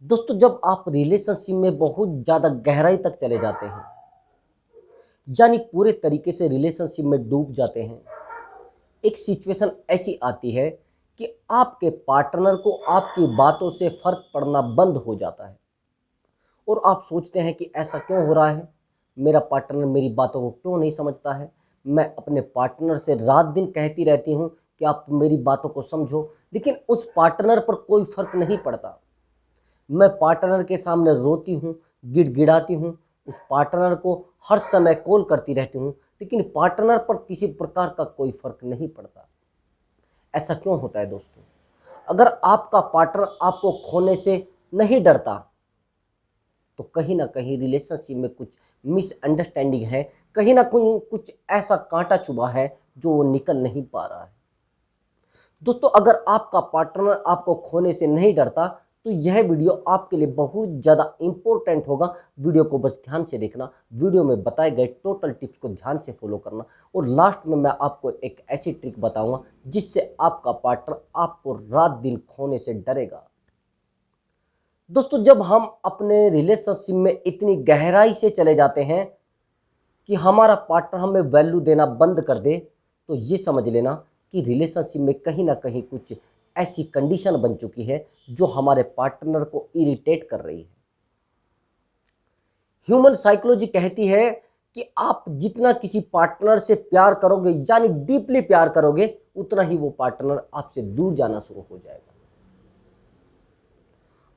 दोस्तों, जब आप रिलेशनशिप में बहुत ज़्यादा गहराई तक चले जाते हैं, यानी पूरे तरीके से रिलेशनशिप में डूब जाते हैं, एक सिचुएशन ऐसी आती है कि आपके पार्टनर को आपकी बातों से फ़र्क पड़ना बंद हो जाता है और आप सोचते हैं कि ऐसा क्यों हो रहा है, मेरा पार्टनर मेरी बातों को क्यों नहीं समझता है। मैं अपने पार्टनर से रात दिन कहती रहती हूँ कि आप मेरी बातों को समझो, लेकिन उस पार्टनर पर कोई फ़र्क नहीं पड़ता। मैं पार्टनर के सामने रोती हूँ, गिड़गिड़ाती हूँ, उस पार्टनर को हर समय कॉल करती रहती हूँ, लेकिन पार्टनर पर किसी प्रकार का कोई फ़र्क नहीं पड़ता। ऐसा क्यों होता है दोस्तों? अगर आपका पार्टनर आपको खोने से नहीं डरता, तो कहीं न कहीं रिलेशनशिप में कुछ मिसअंडरस्टैंडिंग है, कहीं न कहीं कुछ ऐसा काँटा चुभा है जो वो निकल नहीं पा रहा है। दोस्तों, अगर आपका पार्टनर आपको खोने से नहीं डरता, तो यह वीडियो आपके लिए बहुत ज़्यादा इम्पोर्टेंट होगा। वीडियो को बस ध्यान से देखना, वीडियो में बताए गए टोटल टिप्स को ध्यान से फॉलो करना और लास्ट में मैं आपको एक ऐसी ट्रिक बताऊंगा जिससे आपका पार्टनर आपको रात दिन खोने से डरेगा। दोस्तों, जब हम अपने रिलेशनशिप में इतनी गहराई से चले जाते हैं कि हमारा पार्टनर हमें वैल्यू देना बंद कर दे, तो ये समझ लेना कि रिलेशनशिप में कहीं ना कहीं कुछ ऐसी कंडीशन बन चुकी है जो हमारे पार्टनर को इरिटेट कर रही है। ह्यूमन साइकोलॉजी कहती है कि आप जितना किसी पार्टनर से प्यार करोगे, यानी डीपली प्यार करोगे, उतना ही वो पार्टनर आपसे दूर जाना शुरू हो जाएगा।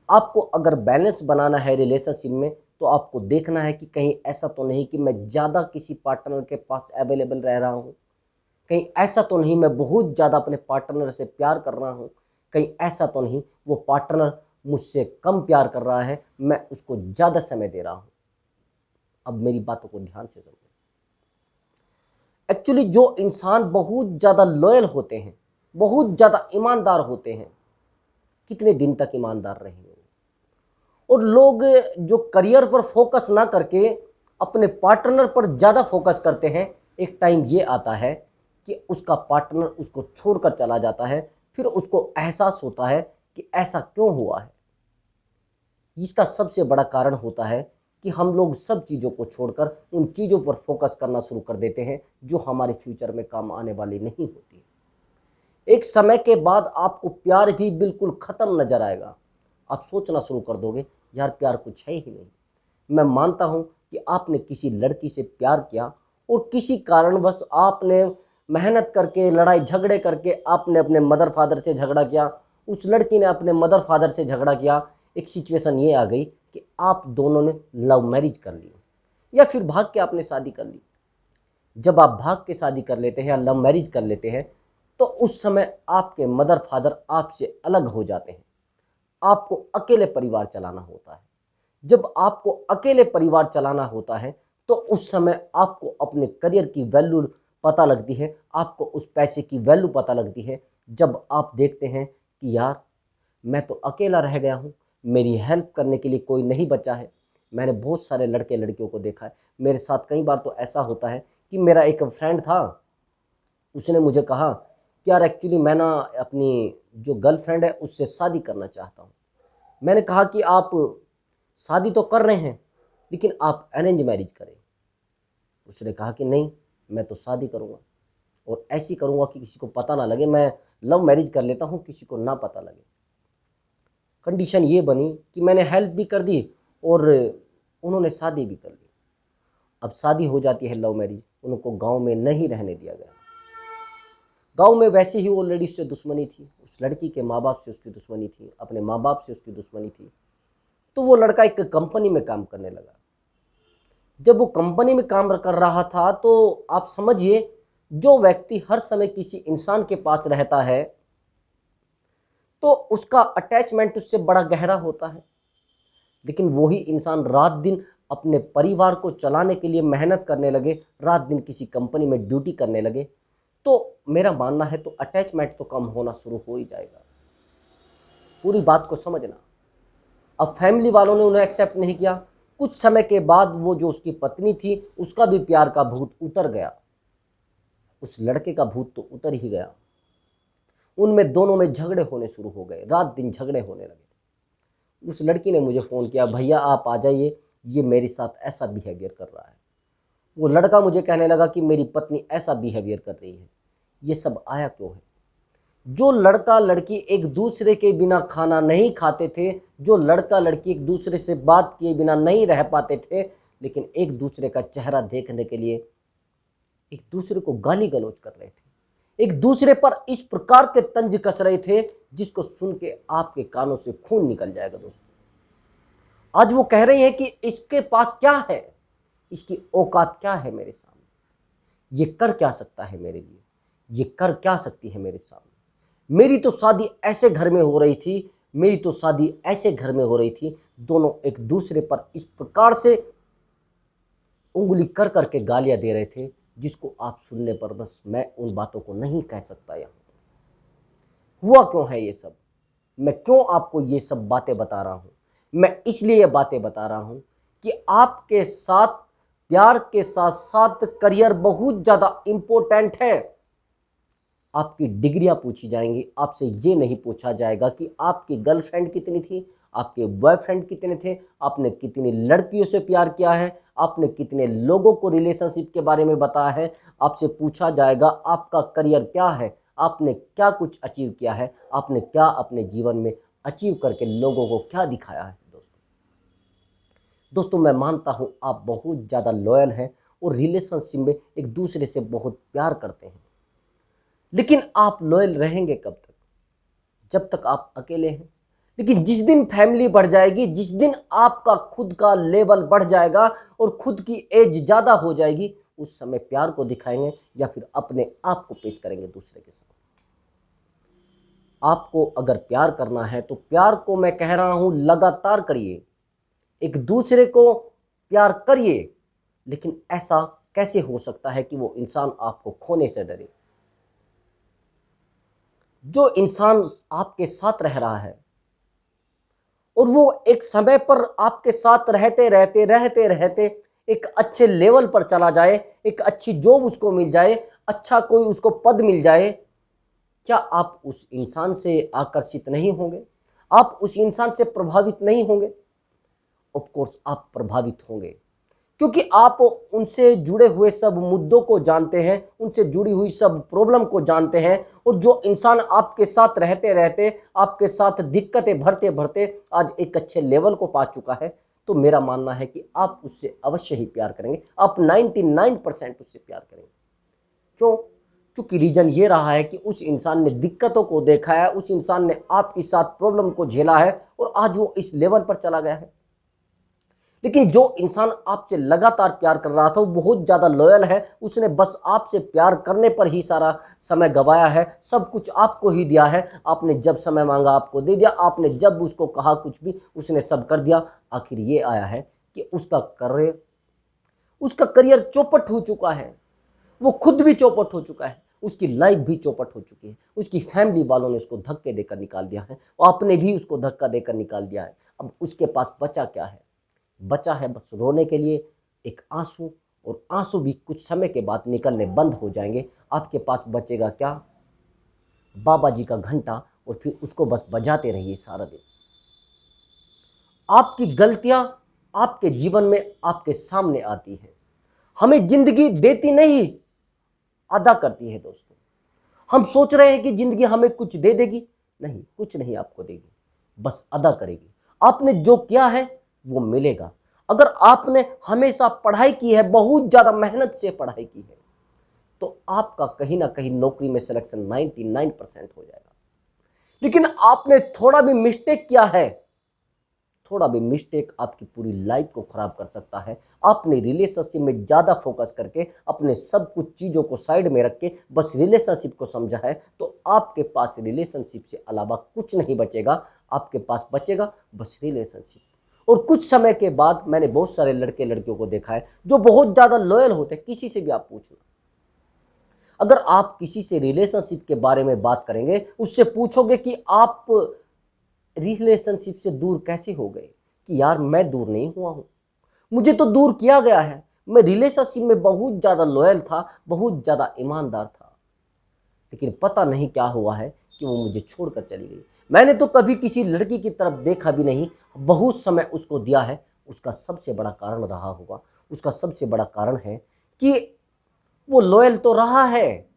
आपको अगर बैलेंस बनाना है रिलेशनशिप में, तो आपको देखना है कि कहीं ऐसा तो नहीं कि मैं ज़्यादा किसी पार्टनर के पास अवेलेबल रह रहा हूँ, कहीं ऐसा तो नहीं मैं बहुत ज़्यादा अपने पार्टनर से प्यार कर रहा हूँ, कहीं ऐसा तो नहीं वो पार्टनर मुझसे कम प्यार कर रहा है, मैं उसको ज़्यादा समय दे रहा हूँ। अब मेरी बातों को ध्यान से समझो। एक्चुअली जो इंसान बहुत ज़्यादा लॉयल होते हैं, बहुत ज़्यादा ईमानदार होते हैं, कितने दिन तक ईमानदार रहेंगे? और लोग जो करियर पर फोकस ना करके अपने पार्टनर पर ज़्यादा फोकस करते हैं, एक टाइम ये आता है कि उसका पार्टनर उसको छोड़कर चला जाता है, फिर उसको एहसास होता है कि ऐसा क्यों हुआ है। इसका सबसे बड़ा कारण होता है कि हम लोग सब चीज़ों को छोड़कर उन चीज़ों पर फोकस करना शुरू कर देते हैं जो हमारे फ्यूचर में काम आने वाली नहीं होती। एक समय के बाद आपको प्यार भी बिल्कुल ख़त्म नज़र आएगा। आप सोचना शुरू कर दोगे, यार प्यार कुछ है ही नहीं। मैं मानता हूँ कि आपने किसी लड़की से प्यार किया और किसी कारणवश आपने मेहनत करके, लड़ाई झगड़े करके आपने अपने मदर फादर से झगड़ा किया, उस लड़की ने अपने मदर फादर से झगड़ा किया। एक सिचुएशन ये आ गई कि आप दोनों ने लव मैरिज कर ली या फिर भाग के आपने शादी कर ली। जब आप भाग के शादी कर लेते हैं या लव मैरिज कर लेते हैं, तो उस समय आपके मदर फादर आपसे अलग हो जाते हैं। आपको अकेले परिवार चलाना होता है। जब आपको अकेले परिवार चलाना होता है, तो उस समय आपको अपने करियर की वैल्यू पता लगती है, आपको उस पैसे की वैल्यू पता लगती है। जब आप देखते हैं कि यार मैं तो अकेला रह गया हूँ, मेरी हेल्प करने के लिए कोई नहीं बचा है। मैंने बहुत सारे लड़के लड़कियों को देखा है, मेरे साथ कई बार तो ऐसा होता है कि मेरा एक फ्रेंड था, उसने मुझे कहा कि यार एक्चुअली मैं ना अपनी जो गर्लफ्रेंड है उससे शादी करना चाहता हूँ। मैंने कहा कि आप शादी तो कर रहे हैं, लेकिन आप अरेंज मैरिज करें। उसने कहा कि नहीं, मैं तो शादी करूँगा और ऐसी करूँगा कि किसी को पता ना लगे। मैं लव मैरिज कर लेता हूँ, किसी को ना पता लगे। कंडीशन ये बनी कि मैंने हेल्प भी कर दी और उन्होंने शादी भी कर ली। अब शादी हो जाती है लव मैरिज, उनको गांव में नहीं रहने दिया गया। गांव में वैसे ही वो लेडीज से दुश्मनी थी, उस लड़की के माँ बाप से उसकी दुश्मनी थी, अपने माँ बाप से उसकी दुश्मनी थी। तो वो लड़का एक कंपनी में काम करने लगा। जब वो कंपनी में काम कर रहा था, तो आप समझिए, जो व्यक्ति हर समय किसी इंसान के पास रहता है, तो उसका अटैचमेंट उससे बड़ा गहरा होता है। लेकिन वही इंसान रात दिन अपने परिवार को चलाने के लिए मेहनत करने लगे, रात दिन किसी कंपनी में ड्यूटी करने लगे, तो मेरा मानना है तो अटैचमेंट तो कम होना शुरू हो ही जाएगा। पूरी बात को समझना। अब फैमिली वालों ने उन्हें एक्सेप्ट नहीं किया। कुछ समय के बाद वो जो उसकी पत्नी थी, उसका भी प्यार का भूत उतर गया। उस लड़के का भूत तो उतर ही गया। उनमें दोनों में झगड़े होने शुरू हो गए, रात दिन झगड़े होने लगे। उस लड़की ने मुझे फ़ोन किया, भैया आप आ जाइए, ये मेरे साथ ऐसा बिहेवियर कर रहा है। वो लड़का मुझे कहने लगा कि मेरी पत्नी ऐसा बिहेवियर कर रही है। ये सब आया क्यों है? जो लड़का लड़की एक दूसरे के बिना खाना नहीं खाते थे, जो लड़का लड़की एक दूसरे से बात किए बिना नहीं रह पाते थे, लेकिन एक दूसरे का चेहरा देखने के लिए एक दूसरे को गाली गलौज कर रहे थे, एक दूसरे पर इस प्रकार के तंज कस रहे थे जिसको सुन के आपके कानों से खून निकल जाएगा। दोस्तों, आज वो कह रही है कि इसके पास क्या है, इसकी औकात क्या है मेरे सामने, ये कर क्या सकता है मेरे लिए, ये कर क्या सकती है मेरे सामने। मेरी तो शादी ऐसे घर में हो रही थी, मेरी तो शादी ऐसे घर में हो रही थी, दोनों एक दूसरे पर इस प्रकार से उंगली कर करके गालियां दे रहे थे जिसको आप सुनने पर बस मैं उन बातों को नहीं कह सकता। यहाँ हुआ क्यों है ये सब, मैं क्यों आपको ये सब बातें बता रहा हूँ? मैं इसलिए ये बातें बता रहा हूँ कि आपके साथ प्यार के साथ साथ करियर बहुत ज़्यादा इम्पोर्टेंट है। आपकी डिग्रियां पूछी जाएंगी, आपसे ये नहीं पूछा जाएगा कि आपकी गर्लफ्रेंड कितनी थी, आपके बॉयफ्रेंड कितने थे, आपने कितनी लड़कियों से प्यार किया है, आपने कितने लोगों को रिलेशनशिप के बारे में बताया है। आपसे पूछा जाएगा आपका करियर क्या है, आपने क्या कुछ अचीव किया है, आपने क्या अपने जीवन में अचीव करके लोगों को क्या दिखाया है। दोस्तों मैं मानता हूँ आप बहुत ज़्यादा लॉयल हैं और रिलेशनशिप में एक दूसरे से बहुत प्यार करते हैं, लेकिन आप लॉयल रहेंगे कब तक? जब तक आप अकेले हैं। लेकिन जिस दिन फैमिली बढ़ जाएगी, जिस दिन आपका खुद का लेवल बढ़ जाएगा और खुद की एज ज़्यादा हो जाएगी, उस समय प्यार को दिखाएंगे या फिर अपने आप को पेश करेंगे दूसरे के साथ। आपको अगर प्यार करना है तो प्यार को मैं कह रहा हूं लगातार करिए, एक दूसरे को प्यार करिए। लेकिन ऐसा कैसे हो सकता है कि वो इंसान आपको खोने से डरे? जो इंसान आपके साथ रह रहा है और वो एक समय पर आपके साथ रहते रहते एक अच्छे लेवल पर चला जाए, एक अच्छी जॉब उसको मिल जाए, अच्छा कोई उसको पद मिल जाए, क्या आप उस इंसान से आकर्षित नहीं होंगे? आप उस इंसान से प्रभावित नहीं होंगे? ऑफ कोर्स आप प्रभावित होंगे, क्योंकि आप उनसे जुड़े हुए सब मुद्दों को जानते हैं, उनसे जुड़ी हुई सब प्रॉब्लम को जानते हैं। और जो इंसान आपके साथ रहते रहते आपके साथ दिक्कतें भरते भरते आज एक अच्छे लेवल को पा चुका है, तो मेरा मानना है कि आप उससे अवश्य ही प्यार करेंगे। आप 99% उससे प्यार करेंगे। क्यों? क्योंकि रीजन ये रहा है कि उस इंसान ने दिक्कतों को देखा है, उस इंसान ने आपके साथ प्रॉब्लम को झेला है और आज वो इस लेवल पर चला गया है। लेकिन जो इंसान आपसे लगातार प्यार कर रहा था, वो बहुत ज़्यादा लॉयल है, उसने बस आपसे प्यार करने पर ही सारा समय गवाया है, सब कुछ आपको ही दिया है। आपने जब समय मांगा आपको दे दिया, आपने जब उसको कहा कुछ भी उसने सब कर दिया। आखिर ये आया है कि उसका करियर चौपट हो चुका है, वो खुद भी चौपट हो चुका है, उसकी लाइफ भी चौपट हो चुकी है, उसकी फैमिली वालों ने उसको धक्के देकर निकाल दिया है, और आपने भी उसको धक्का देकर निकाल दिया है। अब उसके पास बचा क्या है? बचा है बस रोने के लिए एक आंसू, और आंसू भी कुछ समय के बाद निकलने बंद हो जाएंगे। आपके पास बचेगा क्या? बाबा जी का घंटा, और फिर उसको बस बजाते रहिए सारा दिन। आपकी गलतियां आपके जीवन में आपके सामने आती हैं, हमें जिंदगी देती नहीं, अदा करती है। दोस्तों, हम सोच रहे हैं कि जिंदगी हमें कुछ दे देगी, नहीं, कुछ नहीं आपको देगी, बस अदा करेगी। आपने जो किया है वो मिलेगा। अगर आपने हमेशा पढ़ाई की है, बहुत ज़्यादा मेहनत से पढ़ाई की है, तो आपका कहीं ना कहीं नौकरी में सिलेक्शन 99% हो जाएगा। लेकिन आपने थोड़ा भी मिस्टेक किया है, थोड़ा भी मिस्टेक आपकी पूरी लाइफ को खराब कर सकता है। आपने रिलेशनशिप में ज़्यादा फोकस करके अपने सब कुछ चीज़ों को साइड में रख के बस रिलेशनशिप को समझा है, तो आपके पास रिलेशनशिप से अलावा कुछ नहीं बचेगा। आपके पास बचेगा बस रिलेशनशिप। और कुछ समय के बाद मैंने बहुत सारे लड़के लड़कियों को देखा है जो बहुत ज़्यादा लॉयल होते हैं। किसी से भी आप पूछना, अगर आप किसी से रिलेशनशिप के बारे में बात करेंगे, उससे पूछोगे कि आप रिलेशनशिप से दूर कैसे हो गए, कि यार मैं दूर नहीं हुआ हूँ, मुझे तो दूर किया गया है। मैं रिलेशनशिप में बहुत ज़्यादा लॉयल था, बहुत ज़्यादा ईमानदार था, लेकिन पता नहीं क्या हुआ है कि वो मुझे छोड़कर चली गई। मैंने तो कभी किसी लड़की की तरफ देखा भी नहीं, बहुत समय उसको दिया है। उसका सबसे बड़ा कारण रहा होगा, उसका सबसे बड़ा कारण है कि वो लॉयल तो रहा है,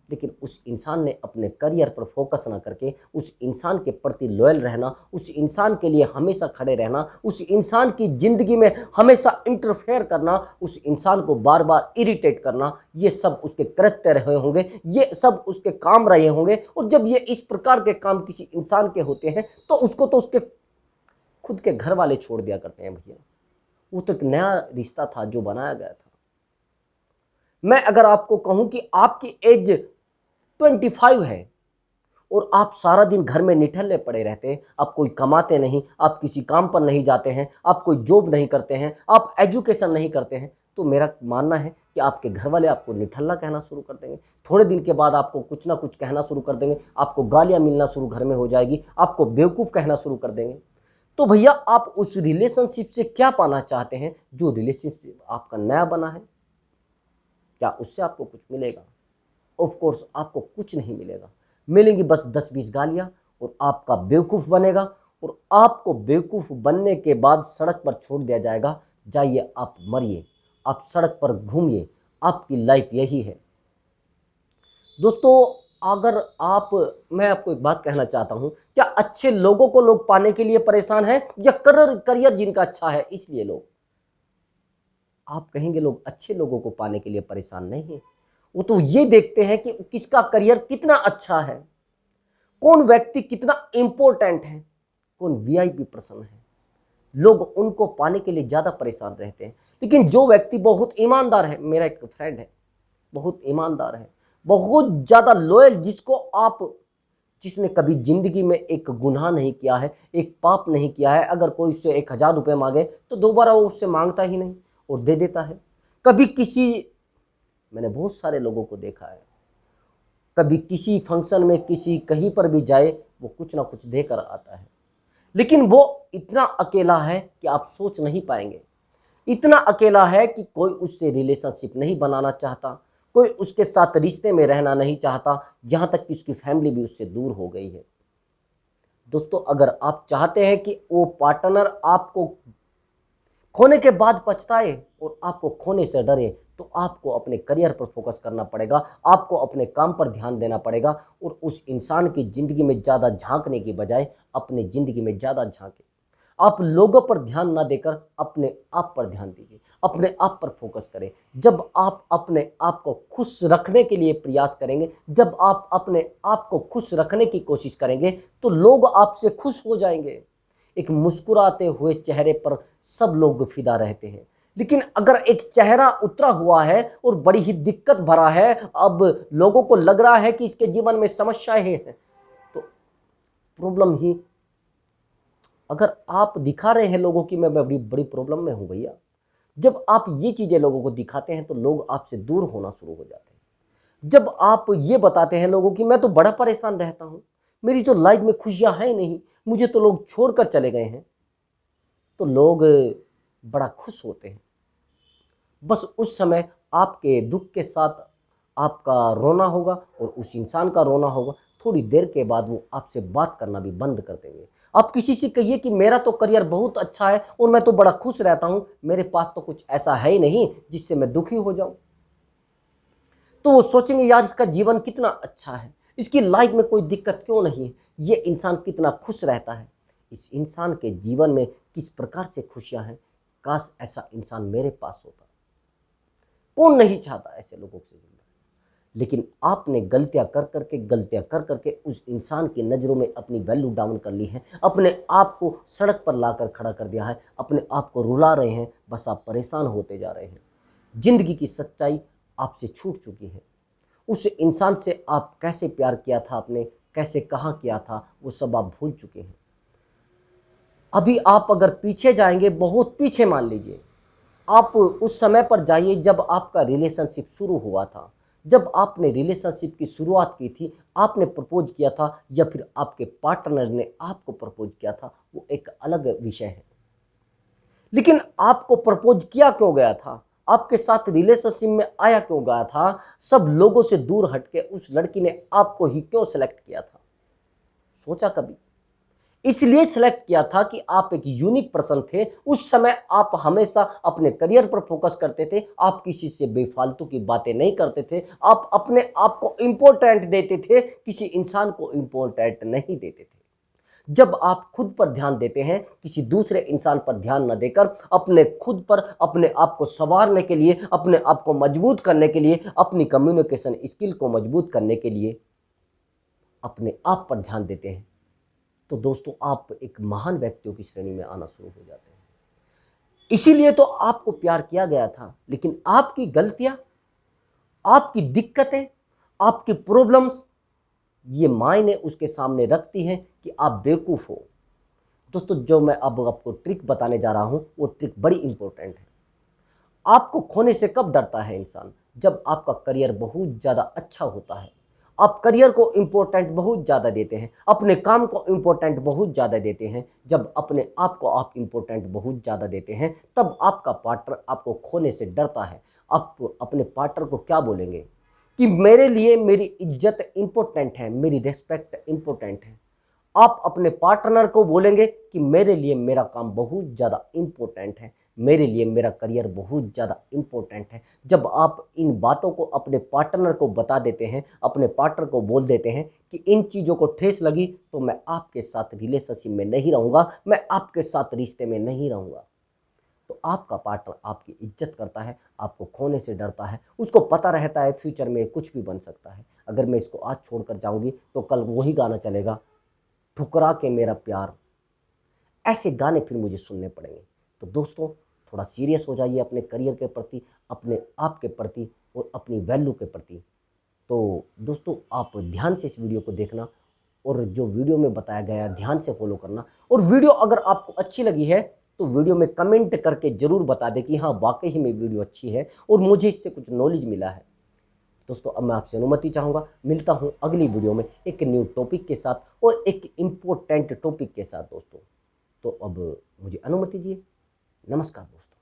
लेकिन उस इंसान ने अपने करियर पर फोकस ना करके उस इंसान के प्रति लॉयल रहना, उस इंसान के लिए हमेशा खड़े रहना, उस इंसान की ज़िंदगी में हमेशा इंटरफेयर करना, उस इंसान को बार बार इरिटेट करना, ये सब उसके कृत्य रहे होंगे, ये सब उसके काम रहे होंगे। और जब ये इस प्रकार के काम किसी इंसान के होते हैं तो उसको तो उसके खुद के घर वाले छोड़ दिया करते हैं भैया। वो तो एक नया रिश्ता था जो बनाया गया था। मैं अगर आपको कहूं कि आपकी एज 25 है और आप सारा दिन घर में निठल्ले पड़े रहते हैं, आप कोई कमाते नहीं, आप किसी काम पर नहीं जाते हैं, आप कोई जॉब नहीं करते हैं, आप एजुकेशन नहीं करते हैं, तो मेरा मानना है कि आपके घर वाले आपको निठल्ला कहना शुरू कर देंगे। थोड़े दिन के बाद आपको कुछ ना कुछ कहना शुरू कर देंगे, आपको गालियाँ मिलना शुरू घर में हो जाएगी, आपको बेवकूफ़ कहना शुरू कर देंगे। तो भैया आप उस रिलेशनशिप से क्या पाना चाहते हैं? जो रिलेशनशिप आपका नया बना है, क्या उससे आपको कुछ मिलेगा? ऑफ कोर्स आपको कुछ नहीं मिलेगा, मिलेंगी बस 10-20 गालियां और आपका बेवकूफ़ बनेगा। और आपको बेवकूफ़ बनने के बाद सड़क पर छोड़ दिया जाएगा, जाइए आप मरिए, आप सड़क पर घूमिए, आपकी लाइफ यही है। दोस्तों अगर आप मैं आपको एक बात कहना चाहता हूं, क्या अच्छे लोगों को लोग पाने के लिए परेशान हैं या करियर जिनका अच्छा है इसलिए लोग? आप कहेंगे लोग अच्छे लोगों को पाने के लिए परेशान नहीं है, वो तो ये देखते हैं कि किसका करियर कितना अच्छा है, कौन व्यक्ति कितना इंपॉर्टेंट है, कौन वीआईपी पर्सन है। लोग उनको पाने के लिए ज़्यादा परेशान रहते हैं। लेकिन जो व्यक्ति बहुत ईमानदार है, मेरा एक फ्रेंड है बहुत ईमानदार है, बहुत ज़्यादा लॉयल, जिसने कभी जिंदगी में एक गुनाह नहीं किया है, एक पाप नहीं किया है, अगर कोई उससे 1000 रुपये मांगे तो दोबारा वो उससे मांगता ही नहीं और दे देता है। कभी किसी मैंने बहुत सारे लोगों को देखा है, कभी किसी फंक्शन में किसी कहीं पर भी जाए वो कुछ ना कुछ देकर आता है, लेकिन वो इतना अकेला है कि आप सोच नहीं पाएंगे। इतना अकेला है कि कोई उससे रिलेशनशिप नहीं बनाना चाहता, कोई उसके साथ रिश्ते में रहना नहीं चाहता, यहाँ तक कि उसकी फैमिली भी उससे दूर हो गई है। दोस्तों अगर आप चाहते हैं कि वो पार्टनर आपको खोने के बाद पछताए और आपको खोने से डरे, तो आपको अपने करियर पर फोकस करना पड़ेगा, आपको अपने काम पर ध्यान देना पड़ेगा और उस इंसान की ज़िंदगी में ज़्यादा झांकने की बजाय अपनी ज़िंदगी में ज़्यादा झांके। आप लोगों पर ध्यान ना देकर अपने आप पर ध्यान दीजिए, अपने आप पर फोकस करें। जब आप अपने आप को खुश रखने के लिए प्रयास करेंगे, जब आप अपने आप को खुश रखने की कोशिश करेंगे, तो लोग आपसे खुश हो जाएंगे। एक मुस्कुराते हुए चेहरे पर सब लोग फिदा रहते हैं, लेकिन अगर एक चेहरा उतरा हुआ है और बड़ी ही दिक्कत भरा है, अब लोगों को लग रहा है कि इसके जीवन में समस्याएं हैं, तो प्रॉब्लम ही, अगर आप दिखा रहे हैं लोगों की मैं बड़ी बड़ी प्रॉब्लम में हूं भैया, जब आप ये चीज़ें लोगों को दिखाते हैं तो लोग आपसे दूर होना शुरू हो जाते हैं। जब आप ये बताते हैं लोगों की मैं तो बड़ा परेशान रहता हूँ, मेरी तो लाइफ में खुशियाँ हैं नहीं, मुझे तो लोग छोड़कर चले गए हैं, तो लोग बड़ा खुश होते हैं। बस उस समय आपके दुख के साथ आपका रोना होगा और उस इंसान का रोना होगा। थोड़ी देर के बाद वो आपसे बात करना भी बंद कर देंगे। आप किसी से कहिए कि मेरा तो करियर बहुत अच्छा है और मैं तो बड़ा खुश रहता हूँ, मेरे पास तो कुछ ऐसा है ही नहीं जिससे मैं दुखी हो जाऊँ, तो वो सोचेंगे यार इसका जीवन कितना अच्छा है, इसकी लाइफ में कोई दिक्कत क्यों नहीं है, ये इंसान कितना खुश रहता है, इस इंसान के जीवन में किस प्रकार से खुशियां हैं, काश ऐसा इंसान मेरे पास होता। कौन नहीं चाहता ऐसे लोगों से जुड़ना? लेकिन आपने गलतियां कर करके उस इंसान की नज़रों में अपनी वैल्यू डाउन कर ली है, अपने आप को सड़क पर लाकर खड़ा कर दिया है, अपने आप को रुला रहे हैं, बस आप परेशान होते जा रहे हैं। जिंदगी की सच्चाई आपसे छूट चुकी है। उस इंसान से आप कैसे प्यार किया था, आपने कैसे कहाँ किया था, वो सब आप भूल चुके हैं। अभी आप अगर पीछे जाएंगे, बहुत पीछे मान लीजिए, आप उस समय पर जाइए जब आपका रिलेशनशिप शुरू हुआ था, जब आपने रिलेशनशिप की शुरुआत की थी, आपने प्रपोज किया था या फिर आपके पार्टनर ने आपको प्रपोज किया था, वो एक अलग विषय है। लेकिन आपको प्रपोज किया क्यों गया था, आपके साथ रिलेशनशिप में आया क्यों गया था, सब लोगों से दूर हटके उस लड़की ने आपको ही क्यों सेलेक्ट किया था? सोचा कभी? इसलिए सेलेक्ट किया था कि आप एक यूनिक पर्सन थे। उस समय आप हमेशा अपने करियर पर फोकस करते थे, आप किसी से बेफालतू की बातें नहीं करते थे, आप अपने आप को इंपॉर्टेंट देते थे, किसी इंसान को इंपॉर्टेंट नहीं देते थे। जब आप खुद पर ध्यान देते हैं, किसी दूसरे इंसान पर ध्यान न देकर अपने खुद पर, अपने आप को संवारने के लिए, अपने आप को मजबूत करने के लिए, अपनी कम्युनिकेशन स्किल को मजबूत करने के लिए अपने आप पर ध्यान देते हैं, तो दोस्तों आप एक महान व्यक्तियों की श्रेणी में आना शुरू हो जाते हैं। इसीलिए तो आपको प्यार किया गया था, लेकिन आपकी गलतियां, आपकी दिक्कतें, आपकी प्रॉब्लम्स, ये मायने उसके सामने रखती हैं कि आप बेवकूफ़ हो। दोस्तों, जो मैं अब आपको ट्रिक बताने जा रहा हूं, वो ट्रिक बड़ी इंपॉर्टेंट है। आपको खोने से कब डरता है इंसान? जब आपका करियर बहुत ज़्यादा अच्छा होता है, आप करियर को इम्पोर्टेंट बहुत ज़्यादा देते हैं, अपने काम को इम्पोर्टेंट बहुत ज़्यादा देते हैं। जब अपने आप को आप इम्पोर्टेंट बहुत ज़्यादा देते हैं, तब आपका पार्टनर आपको खोने से डरता है। आप अपने पार्टनर को क्या बोलेंगे कि मेरे लिए मेरी इज्जत इम्पोर्टेंट है, मेरी रिस्पेक्ट इम्पोर्टेंट है। आप अपने पार्टनर को बोलेंगे कि मेरे लिए मेरा काम बहुत ज़्यादा इम्पोर्टेंट है, मेरे लिए मेरा करियर बहुत ज़्यादा इम्पोर्टेंट है। जब आप इन बातों को अपने पार्टनर को बता देते हैं, अपने पार्टनर को बोल देते हैं कि इन चीज़ों को ठेस लगी तो मैं आपके साथ रिलेशनशिप में नहीं रहूँगा, मैं आपके साथ रिश्ते में नहीं रहूँगा, तो आपका पार्टनर आपकी इज्जत करता है, आपको खोने से डरता है। उसको पता रहता है फ्यूचर में कुछ भी बन सकता है। अगर मैं इसको आज छोड़कर जाऊँगी तो कल वही गाना चलेगा, ठुकरा के मेरा प्यार। ऐसे गाने फिर मुझे सुनने पड़ेंगे। तो दोस्तों, थोड़ा सीरियस हो जाइए अपने करियर के प्रति, अपने आप के प्रति और अपनी वैल्यू के प्रति। तो दोस्तों, आप ध्यान से इस वीडियो को देखना और जो वीडियो में बताया गया है ध्यान से फॉलो करना। और वीडियो अगर आपको अच्छी लगी है तो वीडियो में कमेंट करके ज़रूर बता दें कि हाँ, वाकई ही में वीडियो अच्छी है और मुझे इससे कुछ नॉलेज मिला है। दोस्तों, अब मैं आपसे अनुमति चाहूँगा, मिलता हूँ अगली वीडियो में एक न्यू टॉपिक के साथ और एक इम्पोर्टेंट टॉपिक के साथ दोस्तों। तो अब मुझे अनुमति दीजिए। नमस्कार दोस्तों।